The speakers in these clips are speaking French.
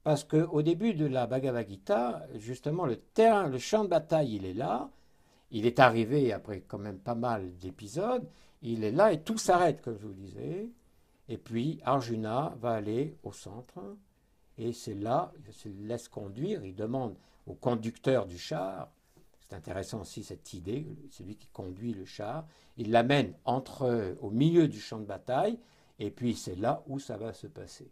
Parce qu'au début de la Bhagavad Gita, justement, le terrain, le champ de bataille, il est là. Il est arrivé après quand même pas mal d'épisodes. Il est là et tout s'arrête, comme je vous disais. Et puis Arjuna va aller au centre. Et c'est là, il se laisse conduire. Il demande au conducteur du char. C'est intéressant aussi cette idée. C'est lui qui conduit le char. Il l'amène au milieu du champ de bataille. Et puis c'est là où ça va se passer.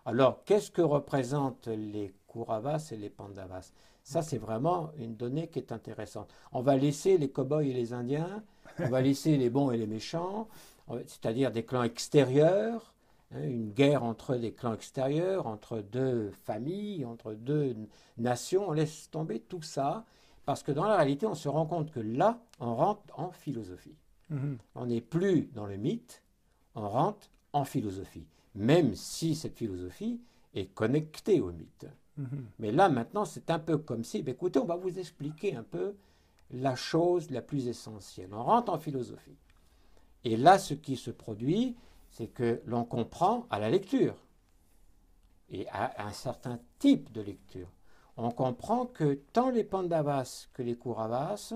Alors, qu'est-ce que représentent les Kauravas et les Pandavas? Ça, c'est vraiment une donnée qui est intéressante. On va laisser les cow-boys et les Indiens, on va laisser les bons et les méchants, c'est-à-dire des clans extérieurs, hein, une guerre entre des clans extérieurs, entre deux familles, entre deux nations. On laisse tomber tout ça, parce que dans la réalité, on se rend compte que là, on rentre en philosophie. Mhm. On n'est plus dans le mythe, on rentre en philosophie, même si cette philosophie est connectée au mythe. Mhm. Mais là, maintenant, c'est un peu comme si, ben, écoutez, on va vous expliquer un peu la chose la plus essentielle. On rentre en philosophie. Et là, ce qui se produit, c'est que l'on comprend à la lecture, et à un certain type de lecture. On comprend que tant les Pandavas que les Kauravas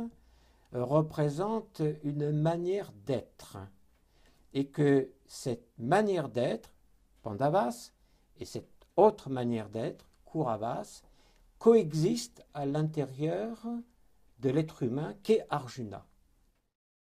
représentent une manière d'être et que cette manière d'être, Pandavas, et cette autre manière d'être, Kauravas, coexistent à l'intérieur de l'être humain qu'est Arjuna.